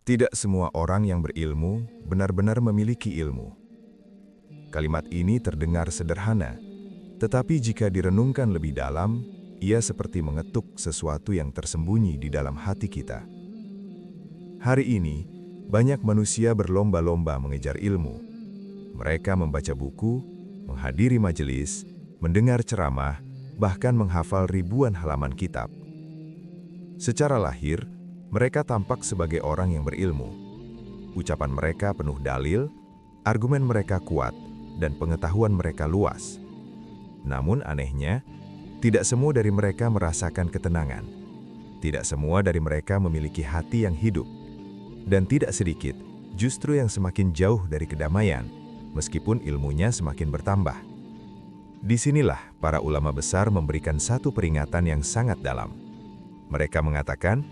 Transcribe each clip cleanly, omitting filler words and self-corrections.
Tidak semua orang yang berilmu benar-benar memiliki ilmu. Kalimat ini terdengar sederhana, tetapi jika direnungkan lebih dalam, ia seperti mengetuk sesuatu yang tersembunyi di dalam hati kita. Hari ini, banyak manusia berlomba-lomba mengejar ilmu. Mereka membaca buku, menghadiri majelis, mendengar ceramah, bahkan menghafal ribuan halaman kitab. Secara lahir, mereka tampak sebagai orang yang berilmu. Ucapan mereka penuh dalil, argumen mereka kuat, dan pengetahuan mereka luas. Namun anehnya, tidak semua dari mereka merasakan ketenangan. Tidak semua dari mereka memiliki hati yang hidup. Dan tidak sedikit, justru yang semakin jauh dari kedamaian, meskipun ilmunya semakin bertambah. Disinilah para ulama besar memberikan satu peringatan yang sangat dalam. Mereka mengatakan,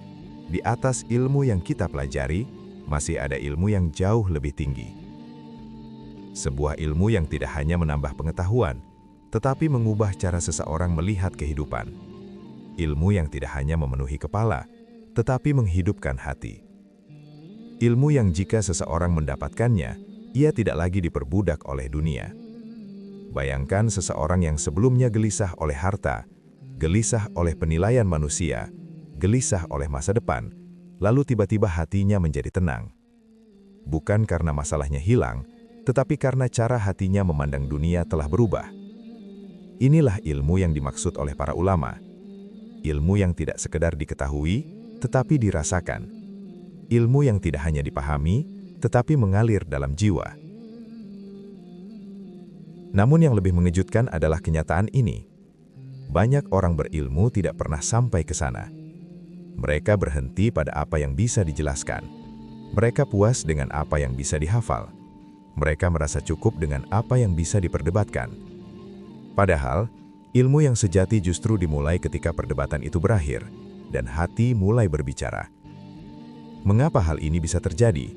di atas ilmu yang kita pelajari, masih ada ilmu yang jauh lebih tinggi. Sebuah ilmu yang tidak hanya menambah pengetahuan, tetapi mengubah cara seseorang melihat kehidupan. Ilmu yang tidak hanya memenuhi kepala, tetapi menghidupkan hati. Ilmu yang jika seseorang mendapatkannya, ia tidak lagi diperbudak oleh dunia. Bayangkan seseorang yang sebelumnya gelisah oleh harta, gelisah oleh penilaian manusia, gelisah oleh masa depan, lalu tiba-tiba hatinya menjadi tenang. Bukan karena masalahnya hilang, tetapi karena cara hatinya memandang dunia telah berubah. Inilah ilmu yang dimaksud oleh para ulama. Ilmu yang tidak sekedar diketahui, tetapi dirasakan. Ilmu yang tidak hanya dipahami, tetapi mengalir dalam jiwa. Namun yang lebih mengejutkan adalah kenyataan ini. Banyak orang berilmu tidak pernah sampai ke sana. Mereka berhenti pada apa yang bisa dijelaskan. Mereka puas dengan apa yang bisa dihafal. Mereka merasa cukup dengan apa yang bisa diperdebatkan. Padahal, ilmu yang sejati justru dimulai ketika perdebatan itu berakhir, dan hati mulai berbicara. Mengapa hal ini bisa terjadi?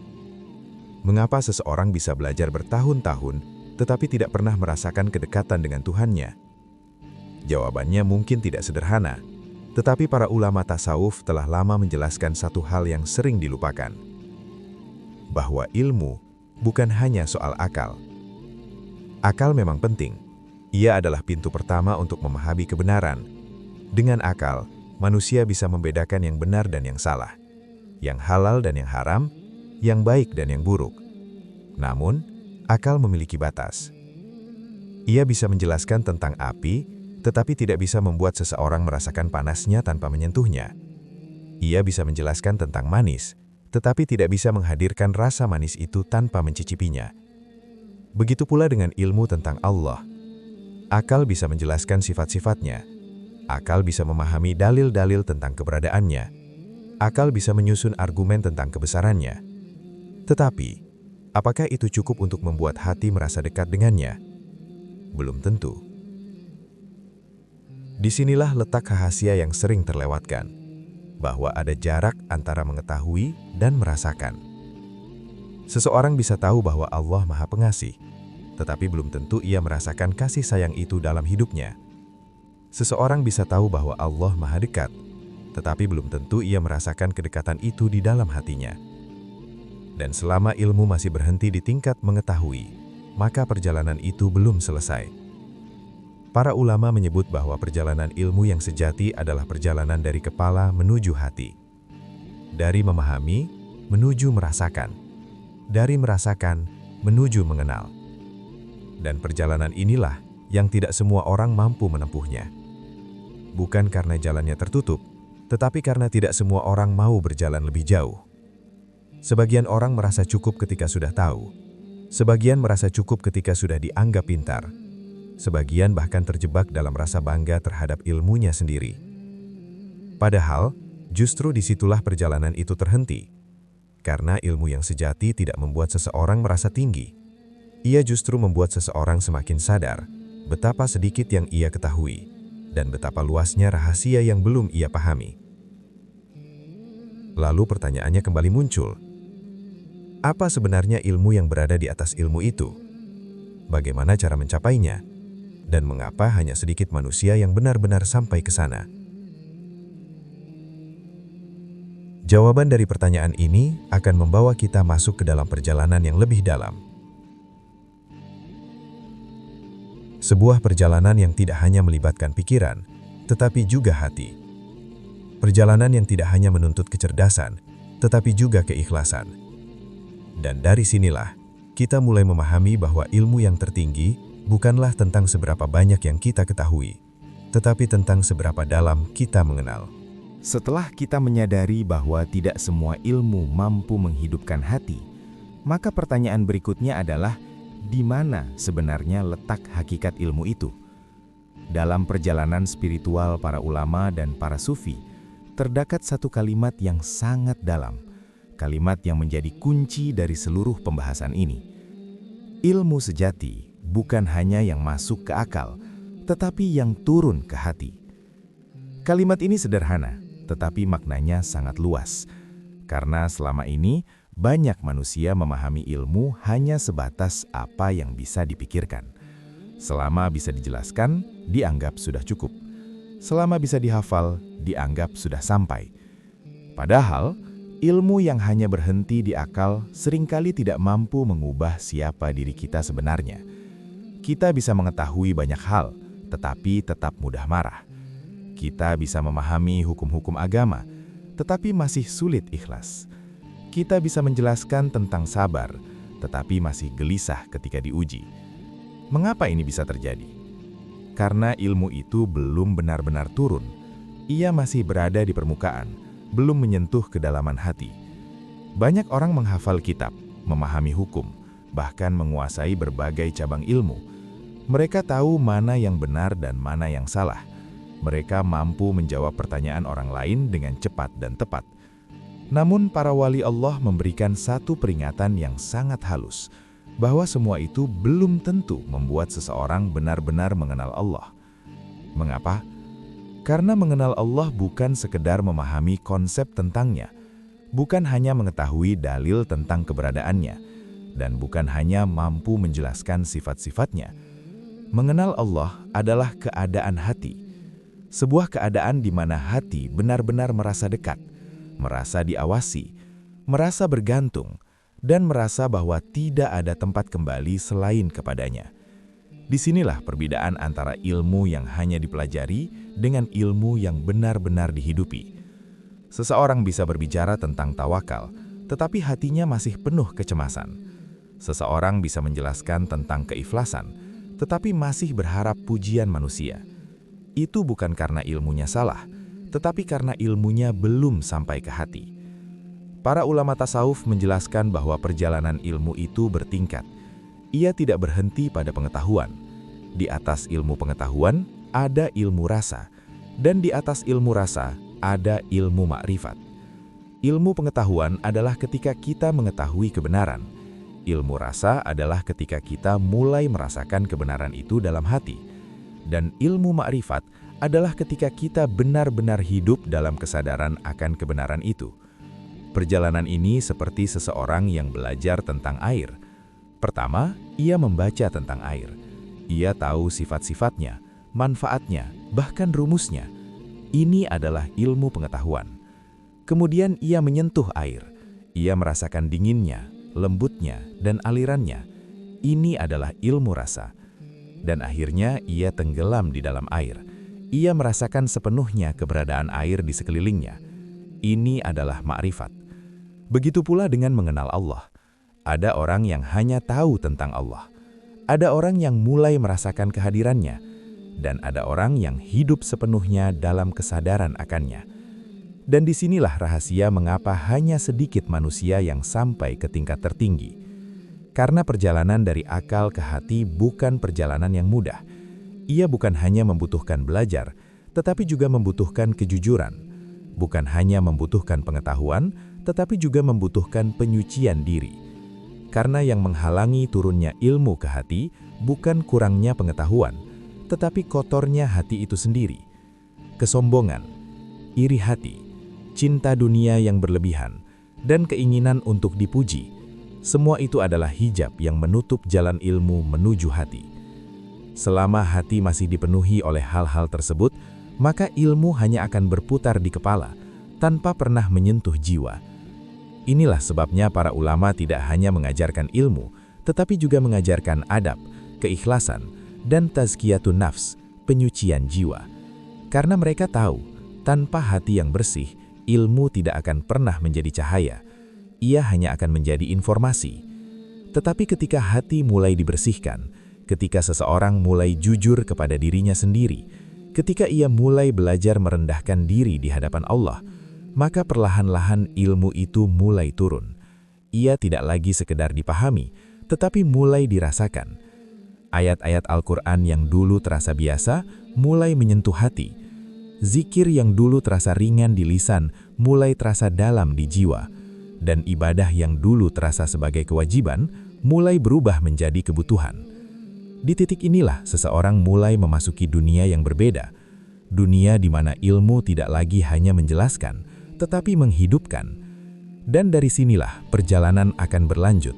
Mengapa seseorang bisa belajar bertahun-tahun, tetapi tidak pernah merasakan kedekatan dengan Tuhannya? Jawabannya mungkin tidak sederhana, tetapi para ulama tasawuf telah lama menjelaskan satu hal yang sering dilupakan. Bahwa ilmu bukan hanya soal akal. Akal memang penting. Ia adalah pintu pertama untuk memahami kebenaran. Dengan akal, manusia bisa membedakan yang benar dan yang salah, yang halal dan yang haram, yang baik dan yang buruk. Namun, akal memiliki batas. Ia bisa menjelaskan tentang api, tetapi tidak bisa membuat seseorang merasakan panasnya tanpa menyentuhnya. Ia bisa menjelaskan tentang manis, tetapi tidak bisa menghadirkan rasa manis itu tanpa mencicipinya. Begitu pula dengan ilmu tentang Allah. Akal bisa menjelaskan sifat-sifatnya. Akal bisa memahami dalil-dalil tentang keberadaannya. Akal bisa menyusun argumen tentang kebesarannya. Tetapi, apakah itu cukup untuk membuat hati merasa dekat dengannya? Belum tentu. Disinilah letak rahasia yang sering terlewatkan, bahwa ada jarak antara mengetahui dan merasakan. Seseorang bisa tahu bahwa Allah Maha Pengasih, tetapi belum tentu ia merasakan kasih sayang itu dalam hidupnya. Seseorang bisa tahu bahwa Allah Maha Dekat, tetapi belum tentu ia merasakan kedekatan itu di dalam hatinya. Dan selama ilmu masih berhenti di tingkat mengetahui, maka perjalanan itu belum selesai. Para ulama menyebut bahwa perjalanan ilmu yang sejati adalah perjalanan dari kepala menuju hati. Dari memahami, menuju merasakan. Dari merasakan, menuju mengenal. Dan perjalanan inilah yang tidak semua orang mampu menempuhnya. Bukan karena jalannya tertutup, tetapi karena tidak semua orang mau berjalan lebih jauh. Sebagian orang merasa cukup ketika sudah tahu. Sebagian merasa cukup ketika sudah dianggap pintar. Sebagian bahkan terjebak dalam rasa bangga terhadap ilmunya sendiri. Padahal, justru disitulah perjalanan itu terhenti. Karena ilmu yang sejati tidak membuat seseorang merasa tinggi. Ia justru membuat seseorang semakin sadar betapa sedikit yang ia ketahui, dan betapa luasnya rahasia yang belum ia pahami. Lalu pertanyaannya kembali muncul. Apa sebenarnya ilmu yang berada di atas ilmu itu? Bagaimana cara mencapainya? Dan mengapa hanya sedikit manusia yang benar-benar sampai ke sana? Jawaban dari pertanyaan ini akan membawa kita masuk ke dalam perjalanan yang lebih dalam. Sebuah perjalanan yang tidak hanya melibatkan pikiran, tetapi juga hati. Perjalanan yang tidak hanya menuntut kecerdasan, tetapi juga keikhlasan. Dan dari sinilah, kita mulai memahami bahwa ilmu yang tertinggi bukanlah tentang seberapa banyak yang kita ketahui, tetapi tentang seberapa dalam kita mengenal. Setelah kita menyadari bahwa tidak semua ilmu mampu menghidupkan hati, maka pertanyaan berikutnya adalah, di mana sebenarnya letak hakikat ilmu itu? Dalam perjalanan spiritual para ulama dan para sufi, terdapat satu kalimat yang sangat dalam, kalimat yang menjadi kunci dari seluruh pembahasan ini. Ilmu sejati bukan hanya yang masuk ke akal, tetapi yang turun ke hati. Kalimat ini sederhana, tetapi maknanya sangat luas. Karena selama ini, banyak manusia memahami ilmu hanya sebatas apa yang bisa dipikirkan. Selama bisa dijelaskan, dianggap sudah cukup. Selama bisa dihafal, dianggap sudah sampai. Padahal, ilmu yang hanya berhenti di akal seringkali tidak mampu mengubah siapa diri kita sebenarnya. Kita bisa mengetahui banyak hal, tetapi tetap mudah marah. Kita bisa memahami hukum-hukum agama, tetapi masih sulit ikhlas. Kita bisa menjelaskan tentang sabar, tetapi masih gelisah ketika diuji. Mengapa ini bisa terjadi? Karena ilmu itu belum benar-benar turun. Ia masih berada di permukaan, belum menyentuh kedalaman hati. Banyak orang menghafal kitab, memahami hukum, bahkan menguasai berbagai cabang ilmu. Mereka tahu mana yang benar dan mana yang salah. Mereka mampu menjawab pertanyaan orang lain dengan cepat dan tepat. Namun para wali Allah memberikan satu peringatan yang sangat halus, bahwa semua itu belum tentu membuat seseorang benar-benar mengenal Allah. Mengapa? Karena mengenal Allah bukan sekedar memahami konsep tentangnya, bukan hanya mengetahui dalil tentang keberadaannya, dan bukan hanya mampu menjelaskan sifat-sifatnya. Mengenal Allah adalah keadaan hati. Sebuah keadaan di mana hati benar-benar merasa dekat, merasa diawasi, merasa bergantung, dan merasa bahwa tidak ada tempat kembali selain kepadanya. Disinilah perbedaan antara ilmu yang hanya dipelajari dengan ilmu yang benar-benar dihidupi. Seseorang bisa berbicara tentang tawakal, tetapi hatinya masih penuh kecemasan. Seseorang bisa menjelaskan tentang keikhlasan, tetapi masih berharap pujian manusia. Itu bukan karena ilmunya salah, tetapi karena ilmunya belum sampai ke hati. Para ulama tasawuf menjelaskan bahwa perjalanan ilmu itu bertingkat. Ia tidak berhenti pada pengetahuan. Di atas ilmu pengetahuan ada ilmu rasa, dan di atas ilmu rasa ada ilmu makrifat. Ilmu pengetahuan adalah ketika kita mengetahui kebenaran. Ilmu rasa adalah ketika kita mulai merasakan kebenaran itu dalam hati. Dan ilmu makrifat adalah ketika kita benar-benar hidup dalam kesadaran akan kebenaran itu. Perjalanan ini seperti seseorang yang belajar tentang air. Pertama, ia membaca tentang air. Ia tahu sifat-sifatnya, manfaatnya, bahkan rumusnya. Ini adalah ilmu pengetahuan. Kemudian ia menyentuh air. Ia merasakan dinginnya, lembutnya, dan alirannya. Ini adalah ilmu rasa. Dan akhirnya ia tenggelam di dalam air. Ia merasakan sepenuhnya keberadaan air di sekelilingnya. Ini adalah makrifat. Begitu pula dengan mengenal Allah. Ada orang yang hanya tahu tentang Allah. Ada orang yang mulai merasakan kehadirannya. Dan ada orang yang hidup sepenuhnya dalam kesadaran akannya. Dan disinilah rahasia mengapa hanya sedikit manusia yang sampai ke tingkat tertinggi. Karena perjalanan dari akal ke hati bukan perjalanan yang mudah. Ia bukan hanya membutuhkan belajar, tetapi juga membutuhkan kejujuran. Bukan hanya membutuhkan pengetahuan, tetapi juga membutuhkan penyucian diri. Karena yang menghalangi turunnya ilmu ke hati bukan kurangnya pengetahuan, tetapi kotornya hati itu sendiri. Kesombongan, iri hati, cinta dunia yang berlebihan, dan keinginan untuk dipuji. Semua itu adalah hijab yang menutup jalan ilmu menuju hati. Selama hati masih dipenuhi oleh hal-hal tersebut, maka ilmu hanya akan berputar di kepala, tanpa pernah menyentuh jiwa. Inilah sebabnya para ulama tidak hanya mengajarkan ilmu, tetapi juga mengajarkan adab, keikhlasan, dan tazkiyatun nafs, penyucian jiwa. Karena mereka tahu, tanpa hati yang bersih, ilmu tidak akan pernah menjadi cahaya. Ia hanya akan menjadi informasi. Tetapi ketika hati mulai dibersihkan, ketika seseorang mulai jujur kepada dirinya sendiri, ketika ia mulai belajar merendahkan diri di hadapan Allah, maka perlahan-lahan ilmu itu mulai turun. Ia tidak lagi sekedar dipahami, tetapi mulai dirasakan. Ayat-ayat Al-Quran yang dulu terasa biasa, mulai menyentuh hati. Zikir yang dulu terasa ringan di lisan, mulai terasa dalam di jiwa. Dan ibadah yang dulu terasa sebagai kewajiban, mulai berubah menjadi kebutuhan. Di titik inilah seseorang mulai memasuki dunia yang berbeda. Dunia di mana ilmu tidak lagi hanya menjelaskan, tetapi menghidupkan. Dan dari sinilah perjalanan akan berlanjut,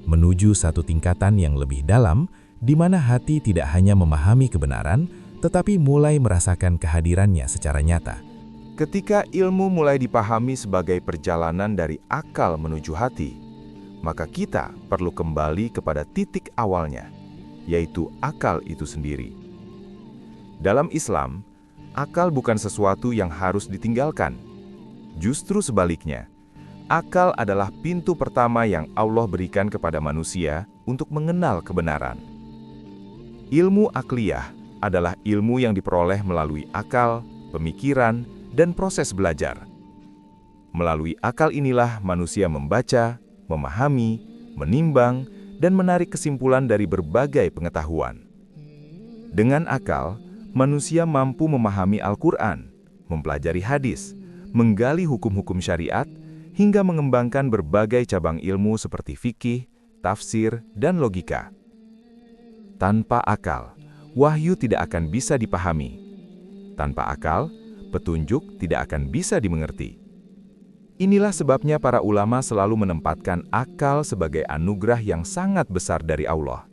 menuju satu tingkatan yang lebih dalam, di mana hati tidak hanya memahami kebenaran, tetapi mulai merasakan kehadirannya secara nyata. Ketika ilmu mulai dipahami sebagai perjalanan dari akal menuju hati, maka kita perlu kembali kepada titik awalnya, yaitu akal itu sendiri. Dalam Islam, akal bukan sesuatu yang harus ditinggalkan. Justru sebaliknya, akal adalah pintu pertama yang Allah berikan kepada manusia untuk mengenal kebenaran. Ilmu akliyah adalah ilmu yang diperoleh melalui akal, pemikiran, dan proses belajar. Melalui akal inilah manusia membaca, memahami, menimbang, dan menarik kesimpulan dari berbagai pengetahuan. Dengan akal, manusia mampu memahami Al-Quran, mempelajari hadis, menggali hukum-hukum syariat, hingga mengembangkan berbagai cabang ilmu seperti fikih, tafsir, dan logika. Tanpa akal, wahyu tidak akan bisa dipahami. Tanpa akal, petunjuk tidak akan bisa dimengerti. Inilah sebabnya para ulama selalu menempatkan akal sebagai anugerah yang sangat besar dari Allah.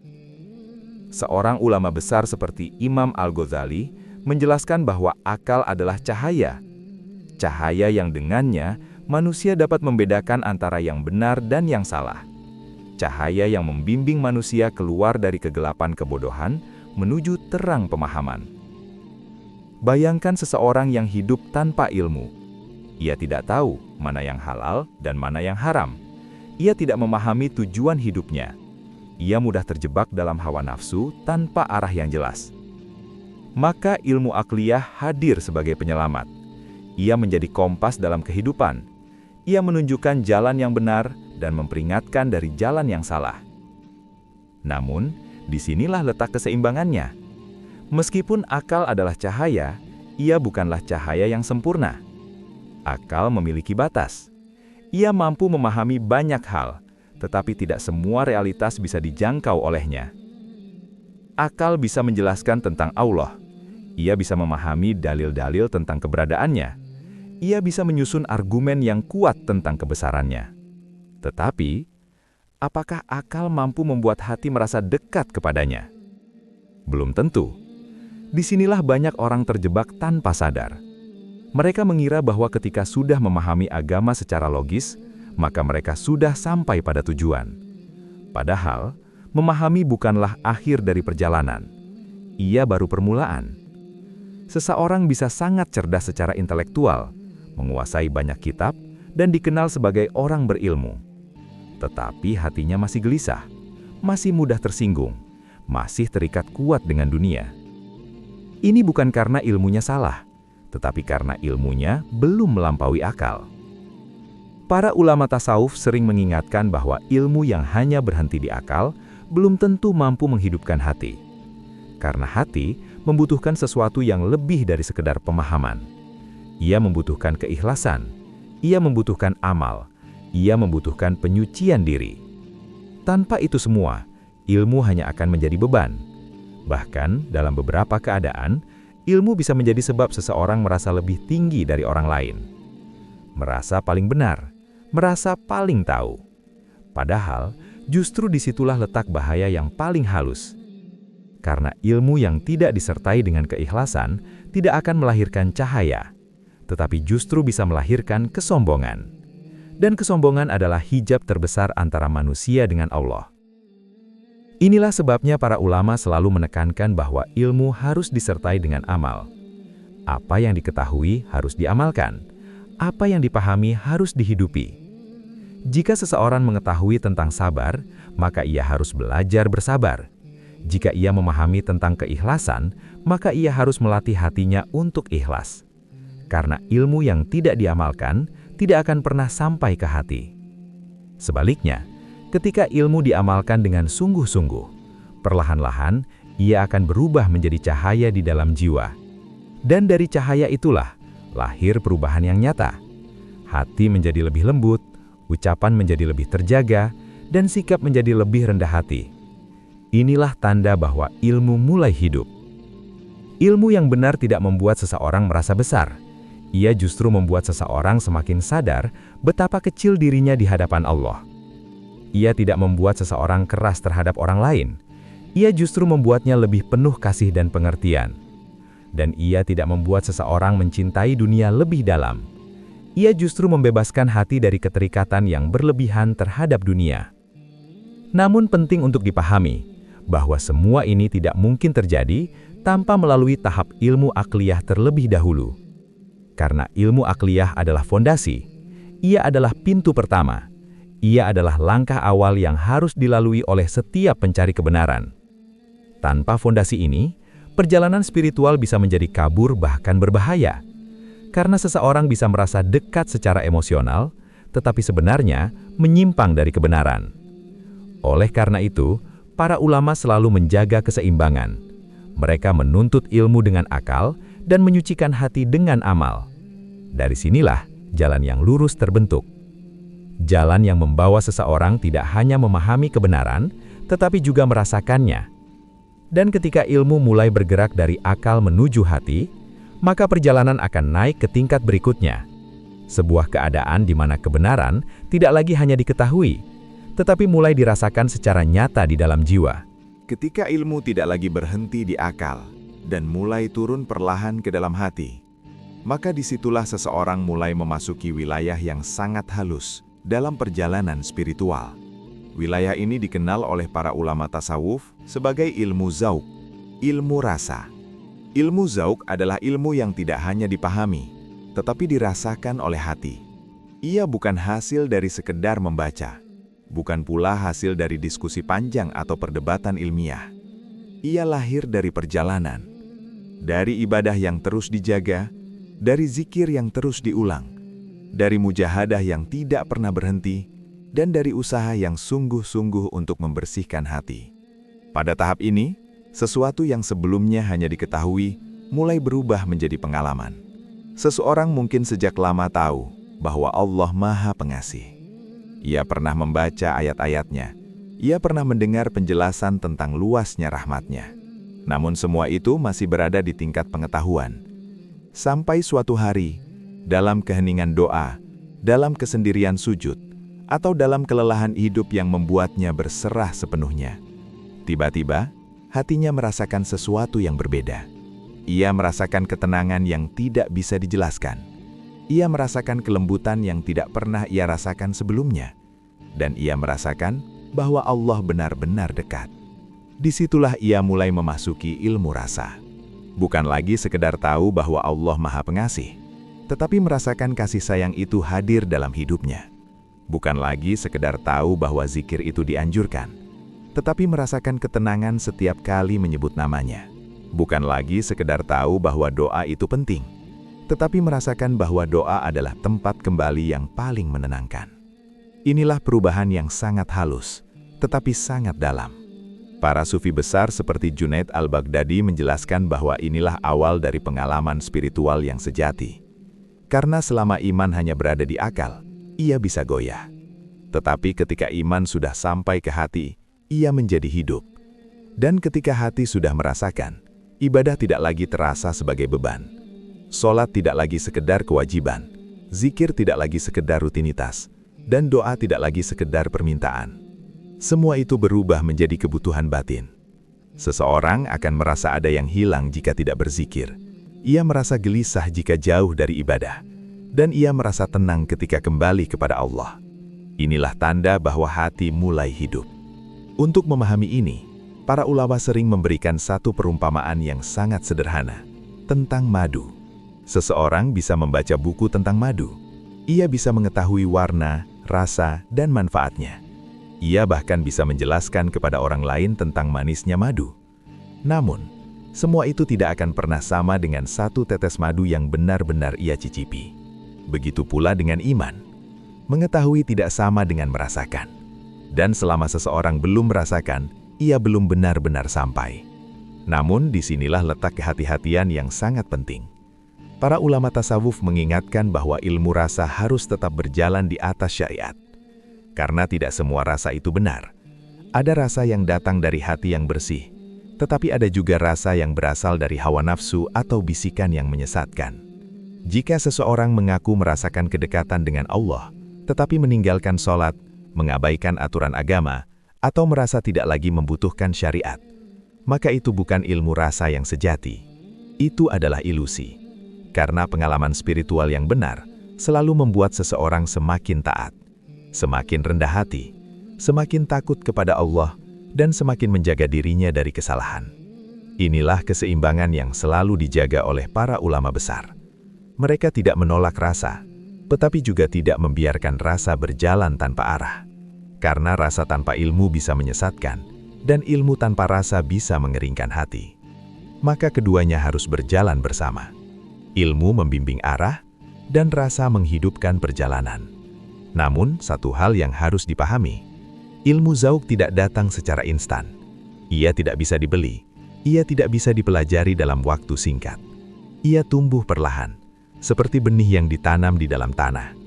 Seorang ulama besar seperti Imam Al-Ghazali menjelaskan bahwa akal adalah cahaya. Cahaya yang dengannya manusia dapat membedakan antara yang benar dan yang salah. Cahaya yang membimbing manusia keluar dari kegelapan kebodohan menuju terang pemahaman. Bayangkan seseorang yang hidup tanpa ilmu. Ia tidak tahu mana yang halal dan mana yang haram. Ia tidak memahami tujuan hidupnya. Ia mudah terjebak dalam hawa nafsu tanpa arah yang jelas. Maka ilmu akliyah hadir sebagai penyelamat. Ia menjadi kompas dalam kehidupan. Ia menunjukkan jalan yang benar dan memperingatkan dari jalan yang salah. Namun, disinilah letak keseimbangannya. Meskipun akal adalah cahaya, ia bukanlah cahaya yang sempurna. Akal memiliki batas. Ia mampu memahami banyak hal, tetapi tidak semua realitas bisa dijangkau olehnya. Akal bisa menjelaskan tentang Allah. Ia bisa memahami dalil-dalil tentang keberadaannya. Ia bisa menyusun argumen yang kuat tentang kebesarannya. Tetapi, apakah akal mampu membuat hati merasa dekat kepadanya? Belum tentu. Disinilah banyak orang terjebak tanpa sadar. Mereka mengira bahwa ketika sudah memahami agama secara logis, maka mereka sudah sampai pada tujuan. Padahal, memahami bukanlah akhir dari perjalanan. Ia baru permulaan. Seseorang bisa sangat cerdas secara intelektual, menguasai banyak kitab, dan dikenal sebagai orang berilmu. Tetapi hatinya masih gelisah, masih mudah tersinggung, masih terikat kuat dengan dunia. Ini bukan karena ilmunya salah, tetapi karena ilmunya belum melampaui akal. Para ulama tasawuf sering mengingatkan bahwa ilmu yang hanya berhenti di akal belum tentu mampu menghidupkan hati. Karena hati membutuhkan sesuatu yang lebih dari sekedar pemahaman. Ia membutuhkan keikhlasan, ia membutuhkan amal, ia membutuhkan penyucian diri. Tanpa itu semua, ilmu hanya akan menjadi beban. Bahkan, dalam beberapa keadaan, ilmu bisa menjadi sebab seseorang merasa lebih tinggi dari orang lain. Merasa paling benar, merasa paling tahu. Padahal, justru disitulah letak bahaya yang paling halus. Karena ilmu yang tidak disertai dengan keikhlasan tidak akan melahirkan cahaya. tetapi justru bisa melahirkan kesombongan. Dan kesombongan adalah hijab terbesar antara manusia dengan Allah. Inilah sebabnya para ulama selalu menekankan bahwa ilmu harus disertai dengan amal. Apa yang diketahui harus diamalkan. Apa yang dipahami harus dihidupi. Jika seseorang mengetahui tentang sabar, maka ia harus belajar bersabar. Jika ia memahami tentang keikhlasan, maka ia harus melatih hatinya untuk ikhlas. Karena ilmu yang tidak diamalkan, tidak akan pernah sampai ke hati. Sebaliknya, ketika ilmu diamalkan dengan sungguh-sungguh, perlahan-lahan ia akan berubah menjadi cahaya di dalam jiwa. Dan dari cahaya itulah, lahir perubahan yang nyata. Hati menjadi lebih lembut, ucapan menjadi lebih terjaga, dan sikap menjadi lebih rendah hati. Inilah tanda bahwa ilmu mulai hidup. Ilmu yang benar tidak membuat seseorang merasa besar. Ia justru membuat seseorang semakin sadar betapa kecil dirinya di hadapan Allah. Ia tidak membuat seseorang keras terhadap orang lain. Ia justru membuatnya lebih penuh kasih dan pengertian. Dan ia tidak membuat seseorang mencintai dunia lebih dalam. Ia justru membebaskan hati dari keterikatan yang berlebihan terhadap dunia. Namun penting untuk dipahami bahwa semua ini tidak mungkin terjadi tanpa melalui tahap ilmu akliyah terlebih dahulu. Karena ilmu akliyah adalah fondasi, ia adalah pintu pertama, ia adalah langkah awal yang harus dilalui oleh setiap pencari kebenaran. Tanpa fondasi ini, perjalanan spiritual bisa menjadi kabur bahkan berbahaya. Karena seseorang bisa merasa dekat secara emosional, tetapi sebenarnya menyimpang dari kebenaran. Oleh karena itu, para ulama selalu menjaga keseimbangan. Mereka menuntut ilmu dengan akal dan menyucikan hati dengan amal. Dari sinilah jalan yang lurus terbentuk. Jalan yang membawa seseorang tidak hanya memahami kebenaran, tetapi juga merasakannya. Dan ketika ilmu mulai bergerak dari akal menuju hati, maka perjalanan akan naik ke tingkat berikutnya. Sebuah keadaan di mana kebenaran tidak lagi hanya diketahui, tetapi mulai dirasakan secara nyata di dalam jiwa. Ketika ilmu tidak lagi berhenti di akal dan mulai turun perlahan ke dalam hati, maka disitulah seseorang mulai memasuki wilayah yang sangat halus dalam perjalanan spiritual. Wilayah ini dikenal oleh para ulama tasawuf sebagai ilmu zauq, ilmu rasa. Ilmu zauq adalah ilmu yang tidak hanya dipahami, tetapi dirasakan oleh hati. Ia bukan hasil dari sekedar membaca. Bukan pula hasil dari diskusi panjang atau perdebatan ilmiah. Ia lahir dari perjalanan, dari ibadah yang terus dijaga, dari zikir yang terus diulang, dari mujahadah yang tidak pernah berhenti, dan dari usaha yang sungguh-sungguh untuk membersihkan hati. Pada tahap ini, sesuatu yang sebelumnya hanya diketahui mulai berubah menjadi pengalaman. Seseorang mungkin sejak lama tahu bahwa Allah Maha Pengasih. Ia pernah membaca ayat-ayatnya. Ia pernah mendengar penjelasan tentang luasnya rahmatnya. Namun semua itu masih berada di tingkat pengetahuan. Sampai suatu hari, dalam keheningan doa, dalam kesendirian sujud, atau dalam kelelahan hidup yang membuatnya berserah sepenuhnya, tiba-tiba, hatinya merasakan sesuatu yang berbeda. Ia merasakan ketenangan yang tidak bisa dijelaskan. Ia merasakan kelembutan yang tidak pernah ia rasakan sebelumnya. Dan ia merasakan bahwa Allah benar-benar dekat. Disitulah ia mulai memasuki ilmu rasa. Bukan lagi sekedar tahu bahwa Allah Maha Pengasih, tetapi merasakan kasih sayang itu hadir dalam hidupnya. Bukan lagi sekedar tahu bahwa zikir itu dianjurkan, tetapi merasakan ketenangan setiap kali menyebut namanya. Bukan lagi sekedar tahu bahwa doa itu penting, tetapi merasakan bahwa doa adalah tempat kembali yang paling menenangkan. Inilah perubahan yang sangat halus, tetapi sangat dalam. Para sufi besar seperti Junaid al-Baghdadi menjelaskan bahwa inilah awal dari pengalaman spiritual yang sejati. Karena selama iman hanya berada di akal, ia bisa goyah. Tetapi ketika iman sudah sampai ke hati, ia menjadi hidup. Dan ketika hati sudah merasakan, ibadah tidak lagi terasa sebagai beban. Sholat tidak lagi sekedar kewajiban, zikir tidak lagi sekedar rutinitas, dan doa tidak lagi sekedar permintaan. Semua itu berubah menjadi kebutuhan batin. Seseorang akan merasa ada yang hilang jika tidak berzikir. Ia merasa gelisah jika jauh dari ibadah, dan ia merasa tenang ketika kembali kepada Allah. Inilah tanda bahwa hati mulai hidup. Untuk memahami ini, para ulama sering memberikan satu perumpamaan yang sangat sederhana tentang madu. Seseorang bisa membaca buku tentang madu. Ia bisa mengetahui warna, rasa, dan manfaatnya. Ia bahkan bisa menjelaskan kepada orang lain tentang manisnya madu. Namun, semua itu tidak akan pernah sama dengan satu tetes madu yang benar-benar ia cicipi. Begitu pula dengan iman. Mengetahui tidak sama dengan merasakan. Dan selama seseorang belum merasakan, ia belum benar-benar sampai. Namun, disinilah letak kehati-hatian yang sangat penting. Para ulama tasawuf mengingatkan bahwa ilmu rasa harus tetap berjalan di atas syariat. Karena tidak semua rasa itu benar. Ada rasa yang datang dari hati yang bersih, tetapi ada juga rasa yang berasal dari hawa nafsu atau bisikan yang menyesatkan. Jika seseorang mengaku merasakan kedekatan dengan Allah, tetapi meninggalkan sholat, mengabaikan aturan agama, atau merasa tidak lagi membutuhkan syariat, maka itu bukan ilmu rasa yang sejati. Itu adalah ilusi. Karena pengalaman spiritual yang benar selalu membuat seseorang semakin taat, semakin rendah hati, semakin takut kepada Allah, dan semakin menjaga dirinya dari kesalahan. Inilah keseimbangan yang selalu dijaga oleh para ulama besar. Mereka tidak menolak rasa, tetapi juga tidak membiarkan rasa berjalan tanpa arah. Karena rasa tanpa ilmu bisa menyesatkan, dan ilmu tanpa rasa bisa mengeringkan hati. Maka keduanya harus berjalan bersama. Ilmu membimbing arah, dan rasa menghidupkan perjalanan. Namun, satu hal yang harus dipahami, ilmu zauq tidak datang secara instan. Ia tidak bisa dibeli, ia tidak bisa dipelajari dalam waktu singkat. Ia tumbuh perlahan, seperti benih yang ditanam di dalam tanah.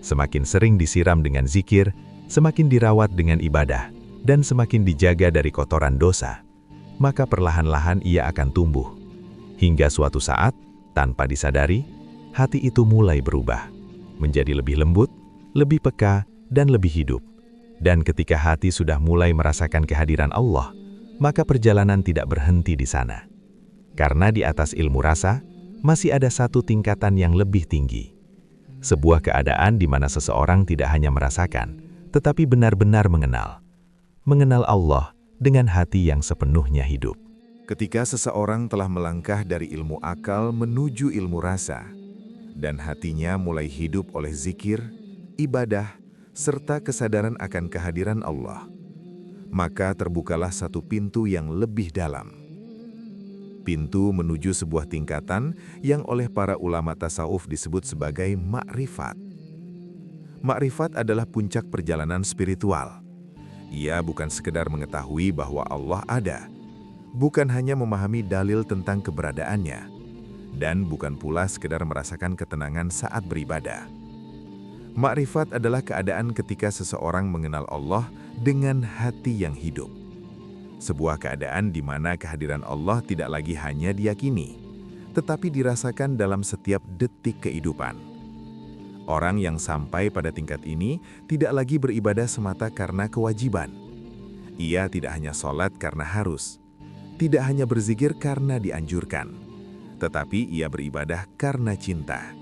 Semakin sering disiram dengan zikir, semakin dirawat dengan ibadah, dan semakin dijaga dari kotoran dosa, maka perlahan-lahan ia akan tumbuh. Hingga suatu saat, tanpa disadari, hati itu mulai berubah, menjadi lebih lembut, lebih peka, dan lebih hidup. Dan ketika hati sudah mulai merasakan kehadiran Allah, maka perjalanan tidak berhenti di sana. Karena di atas ilmu rasa, masih ada satu tingkatan yang lebih tinggi. Sebuah keadaan di mana seseorang tidak hanya merasakan, tetapi benar-benar mengenal. Mengenal Allah dengan hati yang sepenuhnya hidup. Ketika seseorang telah melangkah dari ilmu akal menuju ilmu rasa, dan hatinya mulai hidup oleh zikir, ibadah, serta kesadaran akan kehadiran Allah, maka terbukalah satu pintu yang lebih dalam. Pintu menuju sebuah tingkatan yang oleh para ulama tasawuf disebut sebagai ma'rifat. Ma'rifat adalah puncak perjalanan spiritual. Ia bukan sekedar mengetahui bahwa Allah ada, bukan hanya memahami dalil tentang keberadaannya, dan bukan pula sekedar merasakan ketenangan saat beribadah. Ma'rifat adalah keadaan ketika seseorang mengenal Allah dengan hati yang hidup. Sebuah keadaan di mana kehadiran Allah tidak lagi hanya diyakini, tetapi dirasakan dalam setiap detik kehidupan. Orang yang sampai pada tingkat ini tidak lagi beribadah semata karena kewajiban. Ia tidak hanya sholat karena harus, tidak hanya berzikir karena dianjurkan, tetapi ia beribadah karena cinta.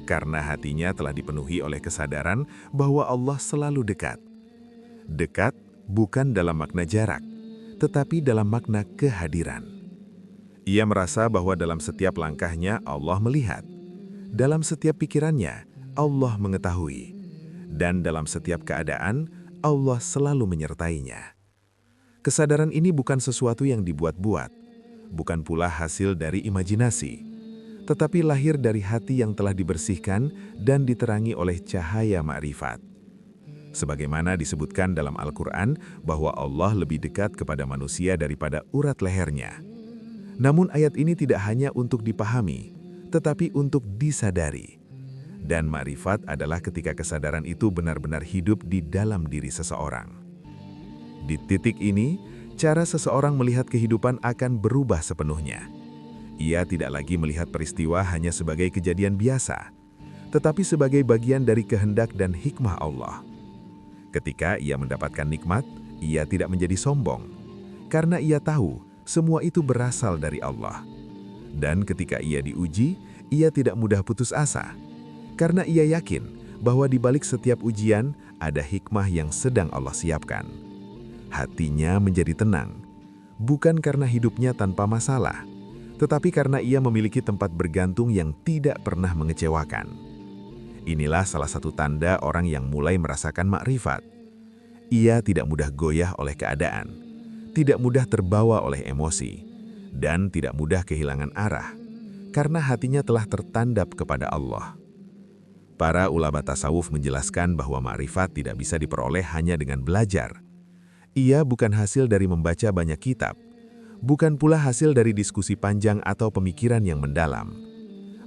Karena hatinya telah dipenuhi oleh kesadaran bahwa Allah selalu dekat. Dekat bukan dalam makna jarak, tetapi dalam makna kehadiran. Ia merasa bahwa dalam setiap langkahnya Allah melihat. Dalam setiap pikirannya, Allah mengetahui. Dan dalam setiap keadaan, Allah selalu menyertainya. Kesadaran ini bukan sesuatu yang dibuat-buat, bukan pula hasil dari imajinasi, tetapi lahir dari hati yang telah dibersihkan dan diterangi oleh cahaya ma'rifat. Sebagaimana disebutkan dalam Al-Quran bahwa Allah lebih dekat kepada manusia daripada urat lehernya. Namun ayat ini tidak hanya untuk dipahami, tetapi untuk disadari. Dan ma'rifat adalah ketika kesadaran itu benar-benar hidup di dalam diri seseorang. Di titik ini, cara seseorang melihat kehidupan akan berubah sepenuhnya. Ia tidak lagi melihat peristiwa hanya sebagai kejadian biasa, tetapi sebagai bagian dari kehendak dan hikmah Allah. Ketika ia mendapatkan nikmat, ia tidak menjadi sombong, karena ia tahu semua itu berasal dari Allah. Dan ketika ia diuji, ia tidak mudah putus asa. Karena ia yakin bahwa di balik setiap ujian ada hikmah yang sedang Allah siapkan. Hatinya menjadi tenang, bukan karena hidupnya tanpa masalah, tetapi karena ia memiliki tempat bergantung yang tidak pernah mengecewakan. Inilah salah satu tanda orang yang mulai merasakan makrifat. Ia tidak mudah goyah oleh keadaan, tidak mudah terbawa oleh emosi, dan tidak mudah kehilangan arah, karena hatinya telah tertandap kepada Allah. Para ulama tasawuf menjelaskan bahwa makrifat tidak bisa diperoleh hanya dengan belajar. Ia bukan hasil dari membaca banyak kitab, bukan pula hasil dari diskusi panjang atau pemikiran yang mendalam.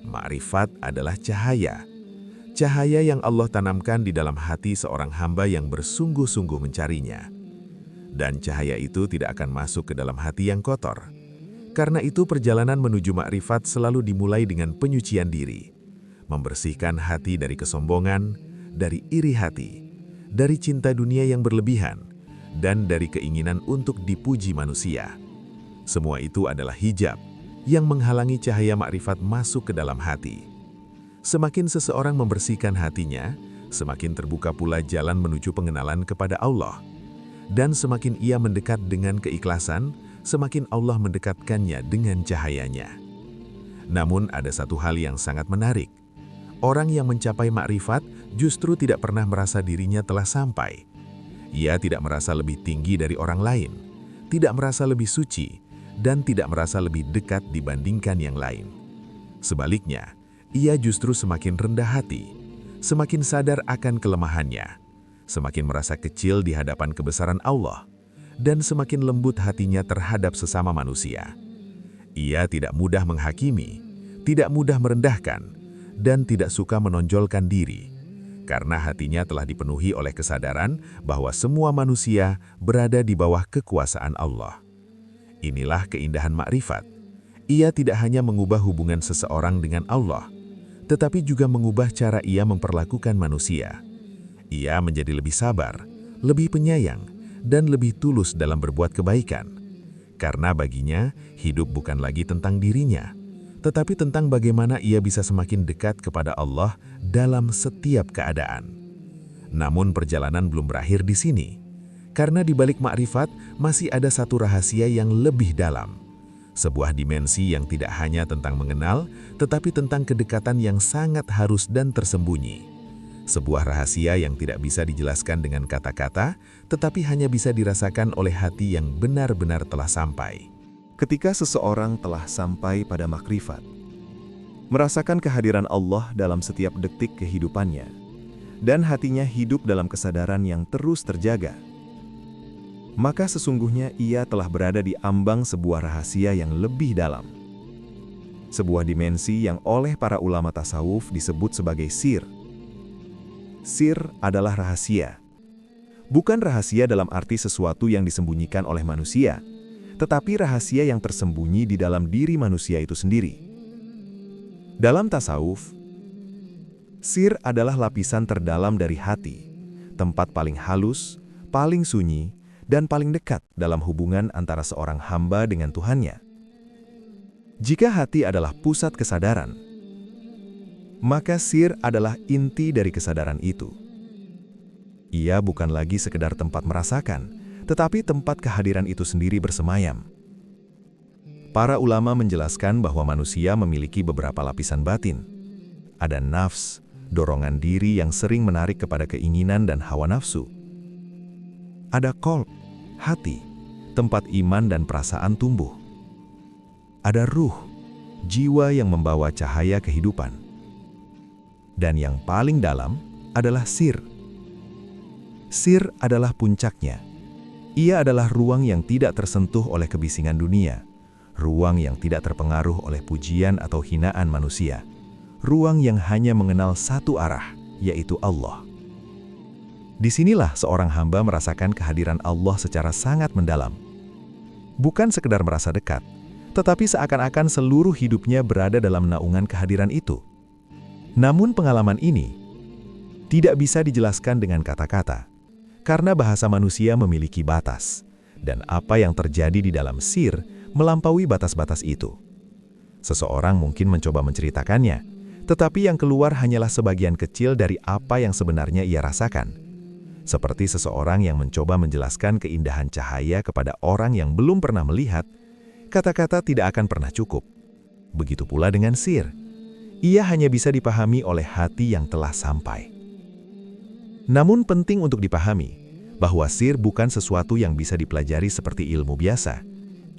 Makrifat adalah cahaya. Cahaya yang Allah tanamkan di dalam hati seorang hamba yang bersungguh-sungguh mencarinya. Dan cahaya itu tidak akan masuk ke dalam hati yang kotor. Karena itu perjalanan menuju makrifat selalu dimulai dengan penyucian diri. Membersihkan hati dari kesombongan, dari iri hati, dari cinta dunia yang berlebihan, dan dari keinginan untuk dipuji manusia. Semua itu adalah hijab yang menghalangi cahaya makrifat masuk ke dalam hati. Semakin seseorang membersihkan hatinya, semakin terbuka pula jalan menuju pengenalan kepada Allah. Dan semakin ia mendekat dengan keikhlasan, semakin Allah mendekatkannya dengan cahayanya. Namun ada satu hal yang sangat menarik. Orang yang mencapai makrifat justru tidak pernah merasa dirinya telah sampai. Ia tidak merasa lebih tinggi dari orang lain, tidak merasa lebih suci, dan tidak merasa lebih dekat dibandingkan yang lain. Sebaliknya, ia justru semakin rendah hati, semakin sadar akan kelemahannya, semakin merasa kecil di hadapan kebesaran Allah, dan semakin lembut hatinya terhadap sesama manusia. Ia tidak mudah menghakimi, tidak mudah merendahkan, dan tidak suka menonjolkan diri, karena hatinya telah dipenuhi oleh kesadaran bahwa semua manusia berada di bawah kekuasaan Allah. Inilah keindahan makrifat. Ia tidak hanya mengubah hubungan seseorang dengan Allah, tetapi juga mengubah cara ia memperlakukan manusia. Ia menjadi lebih sabar, lebih penyayang, dan lebih tulus dalam berbuat kebaikan. Karena baginya, hidup bukan lagi tentang dirinya, tetapi tentang bagaimana ia bisa semakin dekat kepada Allah dalam setiap keadaan. Namun perjalanan belum berakhir di sini, karena di balik makrifat masih ada satu rahasia yang lebih dalam. Sebuah dimensi yang tidak hanya tentang mengenal, tetapi tentang kedekatan yang sangat halus dan tersembunyi. Sebuah rahasia yang tidak bisa dijelaskan dengan kata-kata, tetapi hanya bisa dirasakan oleh hati yang benar-benar telah sampai. Ketika seseorang telah sampai pada makrifat, merasakan kehadiran Allah dalam setiap detik kehidupannya, dan hatinya hidup dalam kesadaran yang terus terjaga, maka sesungguhnya ia telah berada di ambang sebuah rahasia yang lebih dalam. Sebuah dimensi yang oleh para ulama tasawuf disebut sebagai sir. Sir adalah rahasia. Bukan rahasia dalam arti sesuatu yang disembunyikan oleh manusia, tetapi rahasia yang tersembunyi di dalam diri manusia itu sendiri. Dalam tasawuf, sir adalah lapisan terdalam dari hati, tempat paling halus, paling sunyi, dan paling dekat dalam hubungan antara seorang hamba dengan Tuhannya. Jika hati adalah pusat kesadaran, maka sir adalah inti dari kesadaran itu. Ia bukan lagi sekedar tempat merasakan, tetapi tempat kehadiran itu sendiri bersemayam. Para ulama menjelaskan bahwa manusia memiliki beberapa lapisan batin. Ada nafs, dorongan diri yang sering menarik kepada keinginan dan hawa nafsu. Ada qalb, hati, tempat iman dan perasaan tumbuh. Ada ruh, jiwa yang membawa cahaya kehidupan. Dan yang paling dalam adalah sir. Sir adalah puncaknya. Ia adalah ruang yang tidak tersentuh oleh kebisingan dunia, ruang yang tidak terpengaruh oleh pujian atau hinaan manusia, ruang yang hanya mengenal satu arah, yaitu Allah. Disinilah seorang hamba merasakan kehadiran Allah secara sangat mendalam. Bukan sekedar merasa dekat, tetapi seakan-akan seluruh hidupnya berada dalam naungan kehadiran itu. Namun pengalaman ini tidak bisa dijelaskan dengan kata-kata, karena bahasa manusia memiliki batas, dan apa yang terjadi di dalam sir melampaui batas-batas itu. Seseorang mungkin mencoba menceritakannya, tetapi yang keluar hanyalah sebagian kecil dari apa yang sebenarnya ia rasakan. Seperti seseorang yang mencoba menjelaskan keindahan cahaya kepada orang yang belum pernah melihat, kata-kata tidak akan pernah cukup. Begitu pula dengan sihir. Ia hanya bisa dipahami oleh hati yang telah sampai. Namun penting untuk dipahami bahwa sihir bukan sesuatu yang bisa dipelajari seperti ilmu biasa.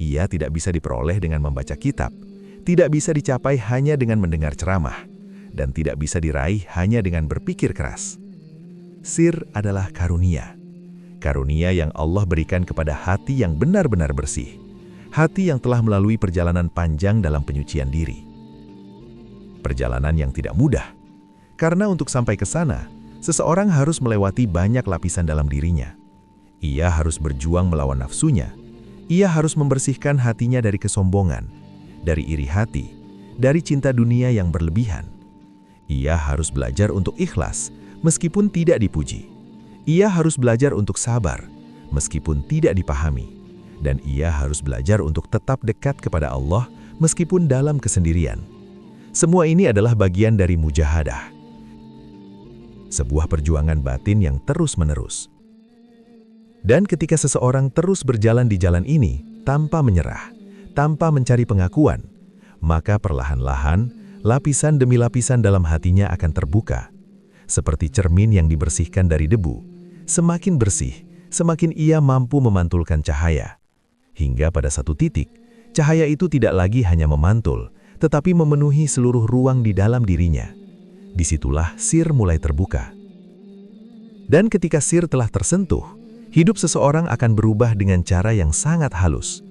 Ia tidak bisa diperoleh dengan membaca kitab, tidak bisa dicapai hanya dengan mendengar ceramah, dan tidak bisa diraih hanya dengan berpikir keras. Sihir adalah karunia. Karunia yang Allah berikan kepada hati yang benar-benar bersih. Hati yang telah melalui perjalanan panjang dalam penyucian diri. Perjalanan yang tidak mudah. Karena untuk sampai ke sana, seseorang harus melewati banyak lapisan dalam dirinya. Ia harus berjuang melawan nafsunya. Ia harus membersihkan hatinya dari kesombongan, dari iri hati, dari cinta dunia yang berlebihan. Ia harus belajar untuk ikhlas, meskipun tidak dipuji. Ia harus belajar untuk sabar, meskipun tidak dipahami. Dan ia harus belajar untuk tetap dekat kepada Allah, meskipun dalam kesendirian. Semua ini adalah bagian dari mujahadah. Sebuah perjuangan batin yang terus-menerus. Dan ketika seseorang terus berjalan di jalan ini, tanpa menyerah, tanpa mencari pengakuan, maka perlahan-lahan, lapisan demi lapisan dalam hatinya akan terbuka. Seperti cermin yang dibersihkan dari debu, semakin bersih, semakin ia mampu memantulkan cahaya. Hingga pada satu titik, cahaya itu tidak lagi hanya memantul, tetapi memenuhi seluruh ruang di dalam dirinya. Disitulah sir mulai terbuka. Dan ketika sir telah tersentuh, hidup seseorang akan berubah dengan cara yang sangat halus.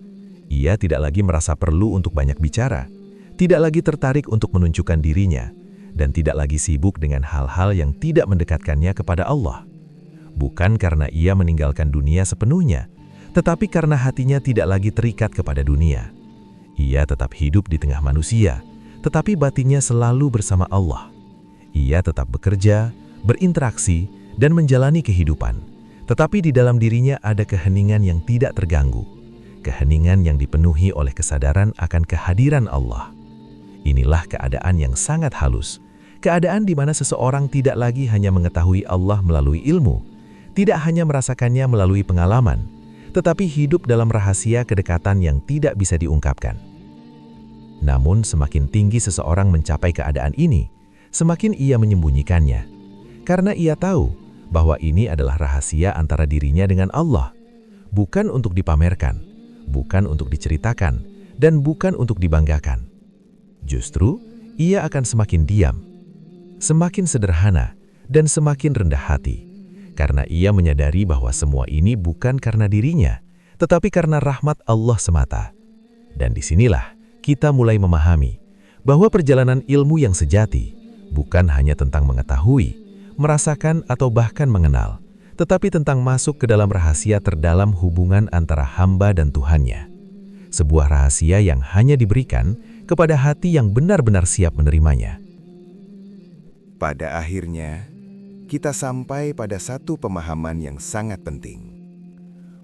Ia tidak lagi merasa perlu untuk banyak bicara, tidak lagi tertarik untuk menunjukkan dirinya, dan tidak lagi sibuk dengan hal-hal yang tidak mendekatkannya kepada Allah. Bukan karena ia meninggalkan dunia sepenuhnya, tetapi karena hatinya tidak lagi terikat kepada dunia. Ia tetap hidup di tengah manusia, tetapi batinnya selalu bersama Allah. Ia tetap bekerja, berinteraksi, dan menjalani kehidupan, tetapi di dalam dirinya ada keheningan yang tidak terganggu, keheningan yang dipenuhi oleh kesadaran akan kehadiran Allah. Inilah keadaan yang sangat halus, keadaan di mana seseorang tidak lagi hanya mengetahui Allah melalui ilmu, tidak hanya merasakannya melalui pengalaman, tetapi hidup dalam rahasia kedekatan yang tidak bisa diungkapkan. Namun semakin tinggi seseorang mencapai keadaan ini, semakin ia menyembunyikannya, karena ia tahu bahwa ini adalah rahasia antara dirinya dengan Allah, bukan untuk dipamerkan, bukan untuk diceritakan, dan bukan untuk dibanggakan. Justru, ia akan semakin diam, semakin sederhana, dan semakin rendah hati, karena ia menyadari bahwa semua ini bukan karena dirinya, tetapi karena rahmat Allah semata. Dan disinilah kita mulai memahami bahwa perjalanan ilmu yang sejati bukan hanya tentang mengetahui, merasakan atau bahkan mengenal, tetapi tentang masuk ke dalam rahasia terdalam hubungan antara hamba dan Tuhannya. Sebuah rahasia yang hanya diberikan kepada hati yang benar-benar siap menerimanya. Pada akhirnya, kita sampai pada satu pemahaman yang sangat penting,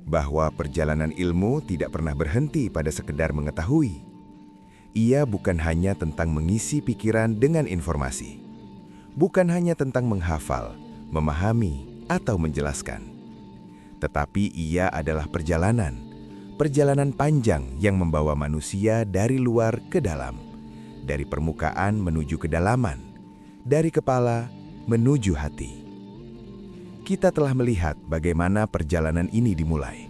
bahwa perjalanan ilmu tidak pernah berhenti pada sekedar mengetahui. Ia bukan hanya tentang mengisi pikiran dengan informasi, bukan hanya tentang menghafal, memahami, atau menjelaskan. Tetapi ia adalah perjalanan panjang yang membawa manusia dari luar ke dalam, dari permukaan menuju kedalaman, dari kepala menuju hati. Kita telah melihat bagaimana perjalanan ini dimulai.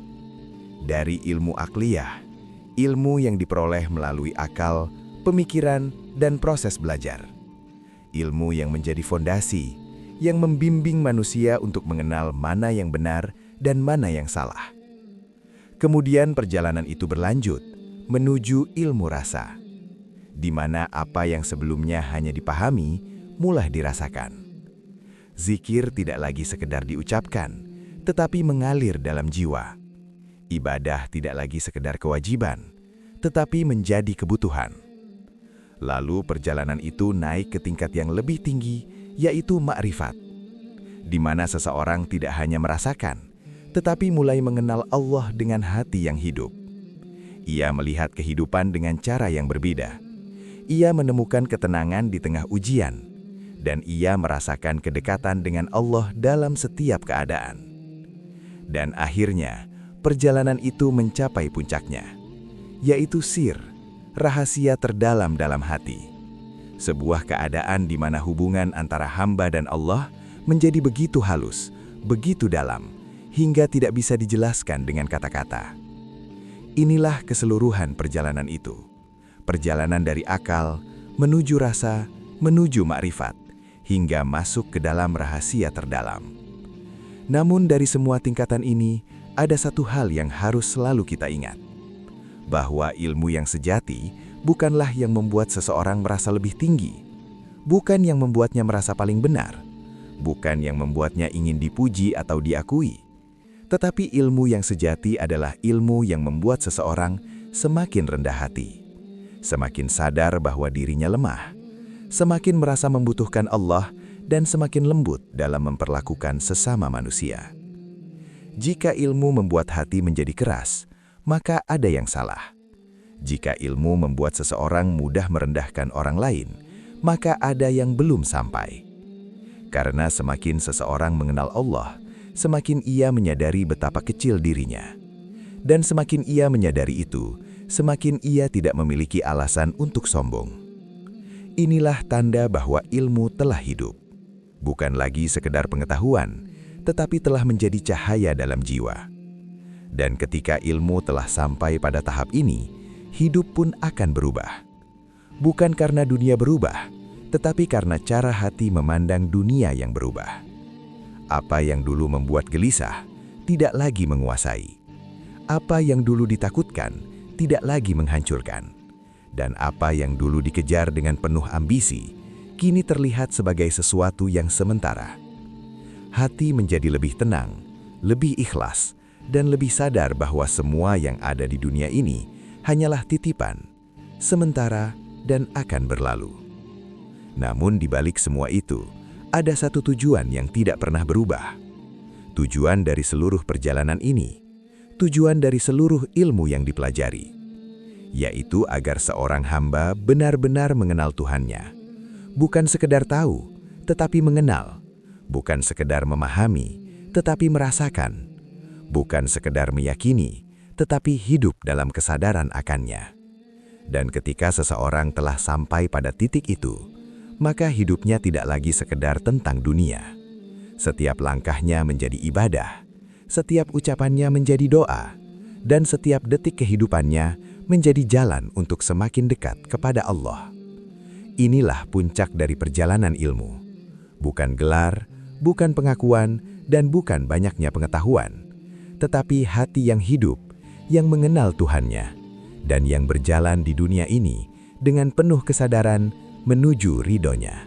Dari ilmu akliyah, ilmu yang diperoleh melalui akal, pemikiran, dan proses belajar. Ilmu yang menjadi fondasi, yang membimbing manusia untuk mengenal mana yang benar dan mana yang salah. Kemudian perjalanan itu berlanjut menuju ilmu rasa, di mana apa yang sebelumnya hanya dipahami, mulai dirasakan. Zikir tidak lagi sekedar diucapkan, tetapi mengalir dalam jiwa. Ibadah tidak lagi sekedar kewajiban, tetapi menjadi kebutuhan. Lalu perjalanan itu naik ke tingkat yang lebih tinggi, yaitu ma'rifat, di mana seseorang tidak hanya merasakan, tetapi mulai mengenal Allah dengan hati yang hidup. Ia melihat kehidupan dengan cara yang berbeda. ia menemukan ketenangan di tengah ujian, dan ia merasakan kedekatan dengan Allah dalam setiap keadaan. Dan akhirnya, perjalanan itu mencapai puncaknya, yaitu sir, rahasia terdalam dalam hati. Sebuah keadaan di mana hubungan antara hamba dan Allah menjadi begitu halus, begitu dalam, hingga tidak bisa dijelaskan dengan kata-kata. Inilah keseluruhan perjalanan itu. Perjalanan dari akal, menuju rasa, menuju makrifat, hingga masuk ke dalam rahasia terdalam. Namun dari semua tingkatan ini, ada satu hal yang harus selalu kita ingat. Bahwa ilmu yang sejati bukanlah yang membuat seseorang merasa lebih tinggi, bukan yang membuatnya merasa paling benar, bukan yang membuatnya ingin dipuji atau diakui. Tetapi ilmu yang sejati adalah ilmu yang membuat seseorang semakin rendah hati, semakin sadar bahwa dirinya lemah, semakin merasa membutuhkan Allah, dan semakin lembut dalam memperlakukan sesama manusia. Jika ilmu membuat hati menjadi keras, maka ada yang salah. Jika ilmu membuat seseorang mudah merendahkan orang lain, maka ada yang belum sampai. Karena semakin seseorang mengenal Allah, semakin ia menyadari betapa kecil dirinya. Dan semakin ia menyadari itu, semakin ia tidak memiliki alasan untuk sombong. Inilah tanda bahwa ilmu telah hidup. Bukan lagi sekedar pengetahuan, tetapi telah menjadi cahaya dalam jiwa. Dan ketika ilmu telah sampai pada tahap ini, hidup pun akan berubah. Bukan karena dunia berubah, tetapi karena cara hati memandang dunia yang berubah. Apa yang dulu membuat gelisah, tidak lagi menguasai. Apa yang dulu ditakutkan, tidak lagi menghancurkan. Dan apa yang dulu dikejar dengan penuh ambisi, kini terlihat sebagai sesuatu yang sementara. Hati menjadi lebih tenang, lebih ikhlas, dan lebih sadar bahwa semua yang ada di dunia ini hanyalah titipan, sementara dan akan berlalu. Namun di balik semua itu, ada satu tujuan yang tidak pernah berubah. Tujuan dari seluruh perjalanan ini, tujuan dari seluruh ilmu yang dipelajari, yaitu agar seorang hamba benar-benar mengenal Tuhannya. Bukan sekedar tahu, tetapi mengenal. Bukan sekedar memahami, tetapi merasakan. Bukan sekedar meyakini, tetapi hidup dalam kesadaran akannya. Dan ketika seseorang telah sampai pada titik itu, maka hidupnya tidak lagi sekedar tentang dunia. Setiap langkahnya menjadi ibadah, setiap ucapannya menjadi doa, dan setiap detik kehidupannya menjadi jalan untuk semakin dekat kepada Allah. Inilah puncak dari perjalanan ilmu. Bukan gelar, bukan pengakuan, dan bukan banyaknya pengetahuan, tetapi hati yang hidup, yang mengenal Tuhannya, dan yang berjalan di dunia ini dengan penuh kesadaran menuju ridhonya.